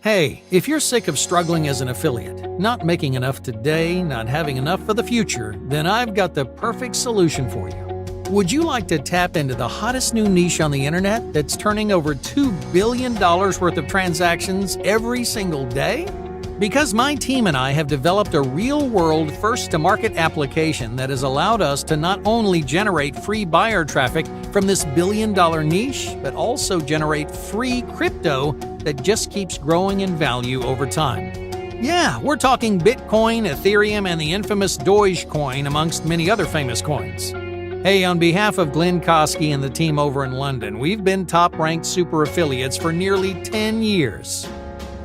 Hey, if you're sick of struggling as an affiliate, not making enough today, not having enough for the future, then I've got the perfect solution for you. Would you like to tap into the hottest new niche on the internet that's turning over $2 billion worth of transactions every single day? Because my team and I have developed a real-world first-to-market application that has allowed us to not only generate free buyer traffic from this billion-dollar niche, but also generate free crypto that just keeps growing in value over time. Yeah, we're talking Bitcoin, Ethereum, and the infamous Dogecoin, amongst many other famous coins. Hey, on behalf of Glenn Koski and the team over in London, we've been top-ranked super affiliates for nearly 10 years.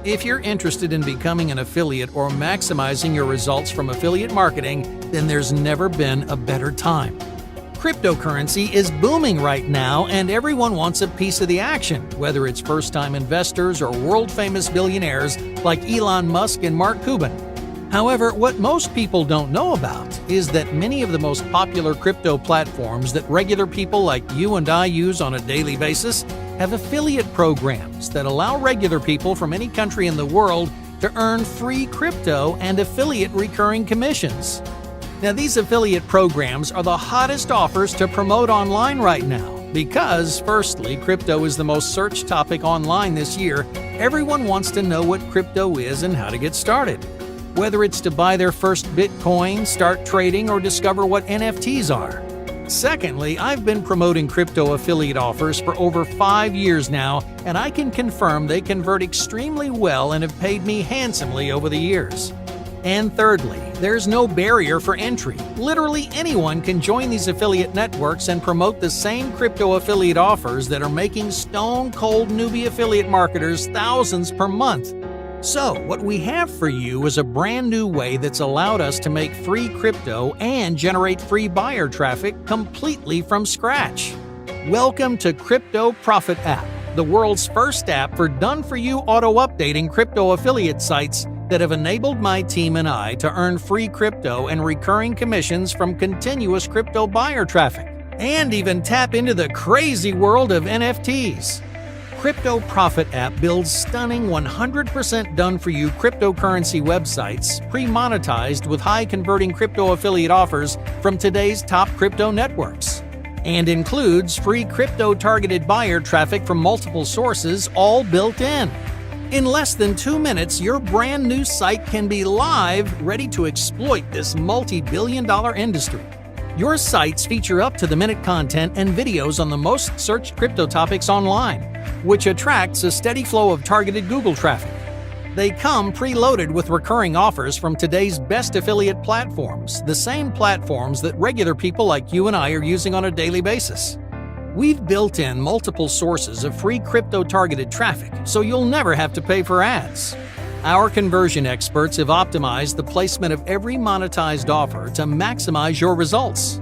If you're interested in becoming an affiliate or maximizing your results from affiliate marketing, then there's never been a better time. Cryptocurrency is booming right now, and everyone wants a piece of the action, whether it's first-time investors or world-famous billionaires like Elon Musk and Mark Cuban. However, what most people don't know about is that many of the most popular crypto platforms that regular people like you and I use on a daily basis have affiliate programs that allow regular people from any country in the world to earn free crypto and affiliate recurring commissions. Now, these affiliate programs are the hottest offers to promote online right now because, firstly, crypto is the most searched topic online this year. Everyone wants to know what crypto is and how to get started. Whether it's to buy their first Bitcoin, start trading, or discover what NFTs are. Secondly, I've been promoting crypto affiliate offers for over 5 years now, and I can confirm they convert extremely well and have paid me handsomely over the years. And thirdly, there's no barrier for entry. Literally anyone can join these affiliate networks and promote the same crypto affiliate offers that are making stone-cold newbie affiliate marketers thousands per month. So, what we have for you is a brand new way that's allowed us to make free crypto and generate free buyer traffic completely from scratch. Welcome to CryptoProfitApp, the world's first app for done-for-you auto-updating crypto affiliate sites that have enabled my team and I to earn free crypto and recurring commissions from continuous crypto buyer traffic, and even tap into the crazy world of NFTs. CryptoProfitApp builds stunning 100% done-for-you cryptocurrency websites, pre-monetized with high-converting crypto affiliate offers from today's top crypto networks, and includes free crypto-targeted buyer traffic from multiple sources, all built in. In less than 2 minutes, your brand new site can be live, ready to exploit this multi-billion-dollar industry. Your sites feature up-to-the-minute content and videos on the most searched crypto topics online, which attracts a steady flow of targeted Google traffic. They come preloaded with recurring offers from today's best affiliate platforms, the same platforms that regular people like you and I are using on a daily basis. We've built in multiple sources of free crypto-targeted traffic, so you'll never have to pay for ads. Our conversion experts have optimized the placement of every monetized offer to maximize your results.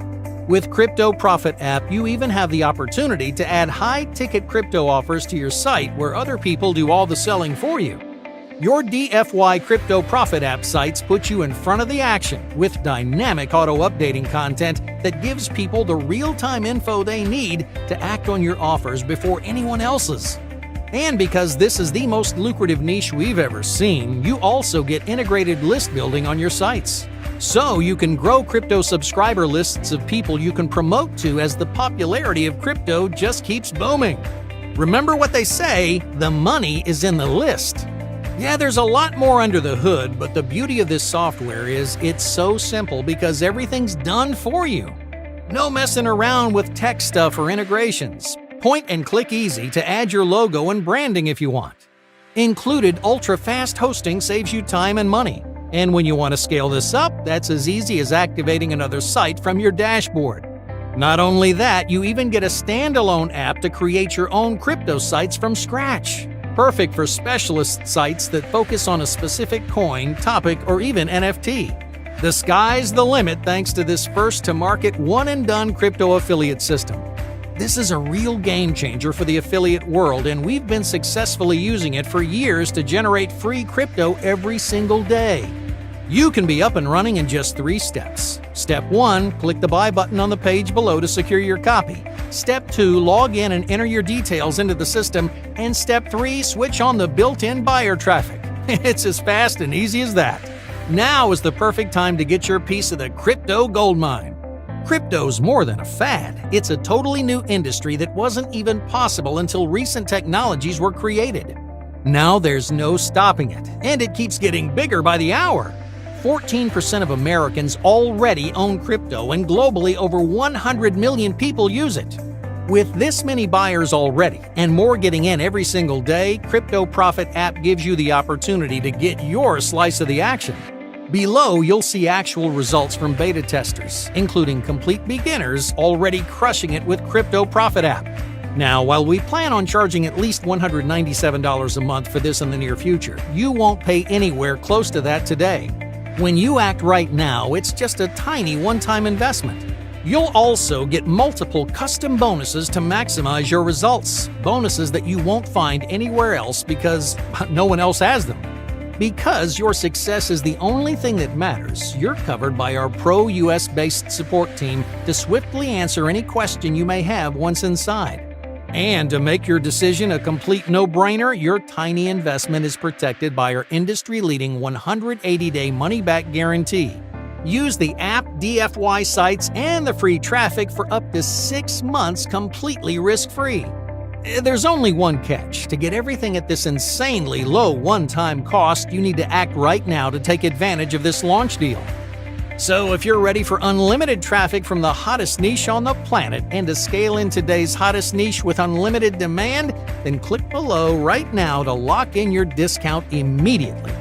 With CryptoProfitApp, you even have the opportunity to add high-ticket crypto offers to your site where other people do all the selling for you. Your DFY CryptoProfitApp sites put you in front of the action with dynamic auto-updating content that gives people the real-time info they need to act on your offers before anyone else's. And because this is the most lucrative niche we've ever seen, you also get integrated list building on your sites. So you can grow crypto subscriber lists of people you can promote to as the popularity of crypto just keeps booming. Remember what they say, the money is in the list. Yeah, there's a lot more under the hood, but the beauty of this software is it's so simple because everything's done for you. No messing around with tech stuff or integrations. Point and click easy to add your logo and branding if you want. Included ultra-fast hosting saves you time and money. And when you want to scale this up, that's as easy as activating another site from your dashboard. Not only that, you even get a standalone app to create your own crypto sites from scratch. Perfect for specialist sites that focus on a specific coin, topic, or even NFT. The sky's the limit thanks to this first-to-market, one-and-done crypto affiliate system. This is a real game changer for the affiliate world, and we've been successfully using it for years to generate free crypto every single day. You can be up and running in just 3 steps. Step 1, click the buy button on the page below to secure your copy. Step 2, log in and enter your details into the system. And Step 3, switch on the built-in buyer traffic. It's as fast and easy as that. Now is the perfect time to get your piece of the crypto goldmine. Crypto's more than a fad. It's a totally new industry that wasn't even possible until recent technologies were created. Now there's no stopping it, and it keeps getting bigger by the hour. 14% of Americans already own crypto, and globally over 100 million people use it. With this many buyers already, and more getting in every single day, CryptoProfitApp gives you the opportunity to get your slice of the action. Below, you'll see actual results from beta testers, including complete beginners already crushing it with CryptoProfitApp. Now, while we plan on charging at least $197 a month for this in the near future, you won't pay anywhere close to that today. When you act right now, it's just a tiny one-time investment. You'll also get multiple custom bonuses to maximize your results, bonuses that you won't find anywhere else because no one else has them. Because your success is the only thing that matters, you're covered by our pro US-based support team to swiftly answer any question you may have once inside. And to make your decision a complete no-brainer, your tiny investment is protected by our industry-leading 180-day money-back guarantee. Use the app, DFY sites, and the free traffic for up to 6 months completely risk-free. There's only one catch. To get everything at this insanely low one-time cost, you need to act right now to take advantage of this launch deal. So if you're ready for unlimited traffic from the hottest niche on the planet and to scale in today's hottest niche with unlimited demand, then click below right now to lock in your discount immediately.